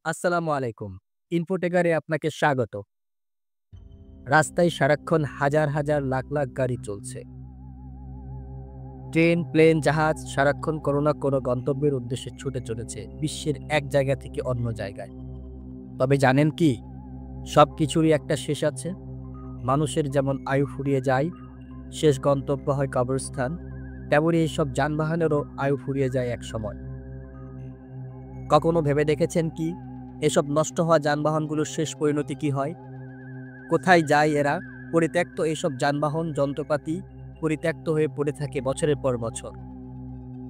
আসসালামু আলাইকুম। ইনফোটেকারে আপনাকে স্বাগত। রাস্তায় সারাক্ষণ হাজার হাজার লাখ লাখ গাড়ি চলছে। ট্রেন, প্লেন, জাহাজ সারাক্ষণ কোনো না কোনো গন্তব্যের উদ্দেশ্যে ছুটে চলেছে বিশ্বের এক জায়গা থেকে অন্য জায়গায়। তবে জানেন কি? সব কিছুরই একটা শেষ আছে। মানুষের যেমন আয়ু ফুরিয়ে যায়, শেষ গন্তব্য হয় কবরস্থান, তেমনি এইসব যানবাহনেরও আয়ু ফুরিয়ে যায় একসময়। কখনো ভেবে দেখেছেন কি? এসব নষ্ট হওয়া যানবাহনগুলোর শেষ পরিণতি কি হয়? কোথায় যায় এরা? পরিত্যক্ত এসব যানবাহন যন্ত্রপাতি পরিত্যক্ত হয়ে পড়ে থাকে বছরের পর বছর।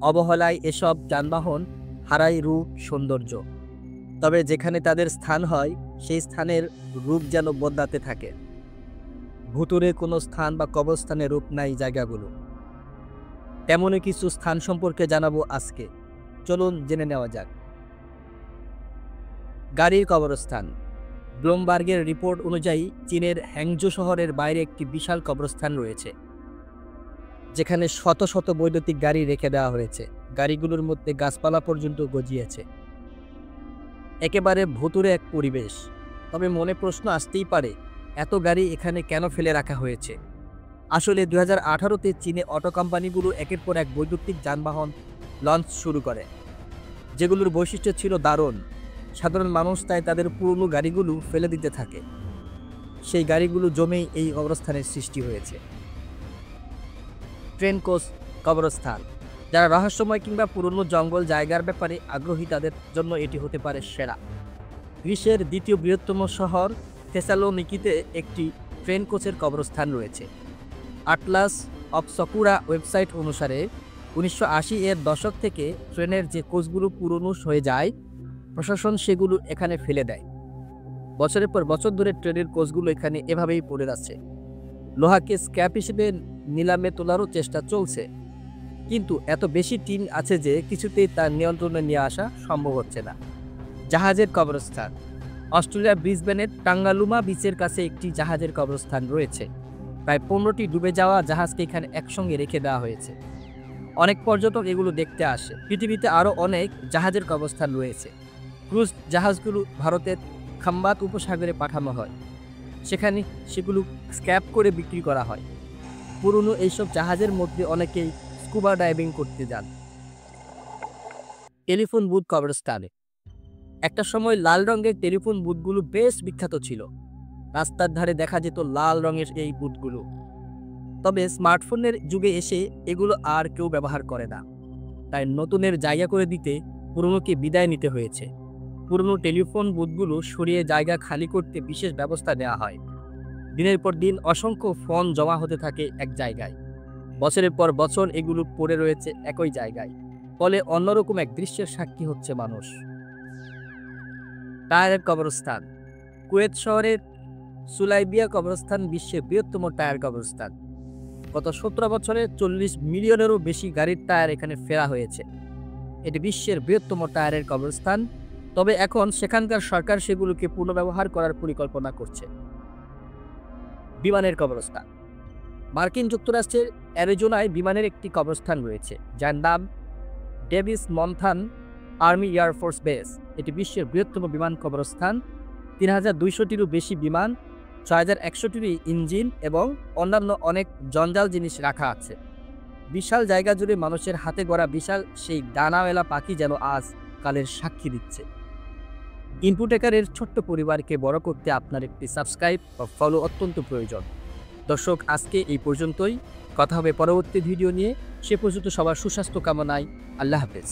অবহেলায় এসব যানবাহন হারায় রূপ সৌন্দর্য। তবে যেখানে তাদের স্থান হয় সেই স্থানের রূপ যেন বদলাতে থাকে। ভুতুরে কোনো স্থান বা কবরস্থানের রূপ নাই জায়গাগুলো। তেমনই কিছু স্থান সম্পর্কে জানাবো আজকে। চলুন জেনে নেওয়া যাক। গাড়ির কবরস্থান। ব্লুমবার্গের রিপোর্ট অনুযায়ী চীনের হ্যাংজো শহরের বাইরে একটি বিশাল কবরস্থান রয়েছে, যেখানে শত শত বৈদ্যুতিক গাড়ি রেখে দেওয়া হয়েছে। গাড়িগুলোর মধ্যে গাছপালা পর্যন্ত গজিয়েছে। একেবারে ভুতুরে এক পরিবেশ। তবে মনে প্রশ্ন আসতেই পারে, এত গাড়ি এখানে কেন ফেলে রাখা হয়েছে? আসলে 2018-তে চীনে অটো কোম্পানিগুলো একের পর এক বৈদ্যুতিক যানবাহন লঞ্চ শুরু করে, যেগুলোর বৈশিষ্ট্য ছিল দারুণ। সাধারণ মানুষ তাই তাদের পুরনো গাড়িগুলো ফেলে দিতে থাকে। সেই গাড়িগুলো জমেই এই কবরস্থানের সৃষ্টি হয়েছে। ট্রেন কোচ কবরস্থান। যারা রহস্যময় কিংবা পুরনো জঙ্গল জায়গার ব্যাপারে আগ্রহী তাদের জন্য এটি হতে পারে সেরা। গ্রিসের দ্বিতীয় বৃহত্তম শহর থেসালোনিকিতে একটি ট্রেন কোচের কবরস্থান রয়েছে। আটলাস অফ সকুরা ওয়েবসাইট অনুসারে 1980-এর দশক থেকে ট্রেনের যে কোচগুলো পুরনো হয়ে যায়, প্রশাসন সেগুলো এখানে ফেলে দেয়। বছরের পর বছর ধরে ট্রেনের কোচগুলো এখানে এভাবেই পড়ে আছে। লোহাকে স্ক্র্যাপ হিসেবে নিলামে তোলারও চেষ্টা চলছে, কিন্তু এত বেশি টিন আছে যে কিছুতেই তার নিয়ন্ত্রণে নিয়ে আসা সম্ভব হচ্ছে না। জাহাজের কবরস্থান। অস্ট্রেলিয়ার ব্রিসবেনের টাঙ্গালুমা বিচের কাছে একটি জাহাজের কবরস্থান রয়েছে। প্রায় 15টি ডুবে যাওয়া জাহাজকে এখানে একসঙ্গে রেখে দেওয়া হয়েছে। অনেক পর্যটক এগুলো দেখতে আসে। পৃথিবীতে আরও অনেক জাহাজের কবরস্থান রয়েছে। ক্রুজ জাহাজগুলো ভারতের খাম্বাত উপসাগরে পাঠানো হয়, সেখানে সেগুলো স্ক্র্যাপ করে বিক্রি করা হয়। পুরনো এইসব জাহাজের মধ্যে অনেকেই স্কুবা ডাইভিং করতে যান। টেলিফোন বুথ কবরস্থানে। একটা সময় লাল রঙের টেলিফোন বুথগুলো বেশ বিখ্যাত ছিল। রাস্তার ধারে দেখা যেত লাল রঙের এই বুথগুলো। তবে স্মার্টফোনের যুগে এসে এগুলো আর কেউ ব্যবহার করে না, তাই নতুনের জায়গা করে দিতে পুরনোকে বিদায় নিতে হয়েছে। পুরনো টেলিফোন বুথগুলো সরিয়ে জায়গা খালি করতে বিশেষ ব্যবস্থা নেওয়া হয়। দিনের পর দিন অসংখ্য ফোন জমা হতে থাকে এক জায়গায়। বছরের পর বছর এগুলো পড়ে রয়েছে একই জায়গায়, ফলে অন্যরকম এক দৃশ্যের সাক্ষী হচ্ছে মানুষ। টায়ারের কবরস্থান। কুয়েত শহরের সুলাইবিয়া কবরস্থান বিশ্বের বৃহত্তম টায়ার কবরস্থান। গত 17 বছরে 40 মিলিয়নেরও বেশি গাড়ির টায়ার এখানে ফেরা হয়েছে। এটি বিশ্বের বৃহত্তম টায়ারের কবরস্থান। তবে এখন সেখানকার সরকার সেগুলোকে পুনর্ব্যবহার করার পরিকল্পনা করছে। বিমানের কবরস্থান। মার্কিন যুক্তরাষ্ট্রের অ্যারিজোনায় বিমানের একটি কবরস্থান রয়েছে, যার নাম ডেভিস মন্থান আর্মি এয়ারফোর্স বেস। এটি বিশ্বের বৃহত্তম বিমান কবরস্থান। 3200টিরও বেশি বিমান, 6100টির ইঞ্জিন এবং অন্যান্য অনেক জঞ্জাল জিনিস রাখা আছে। বিশাল জায়গা জুড়ে মানুষের হাতে গড়া বিশাল সেই ডানাওয়ালা পাখি যেন আজ কালের সাক্ষী দিচ্ছে। ইনফোটেকারের ছোট্ট পরিবারকে বড় করতে আপনার একটি সাবস্ক্রাইব বা ফলো অত্যন্ত প্রয়োজন। দর্শক, আজকে এই পর্যন্তই। কথা হবে পরবর্তী ভিডিও নিয়ে। সে পর্যন্ত সবার সুস্বাস্থ্য কামনায়। আল্লাহ হাফেজ।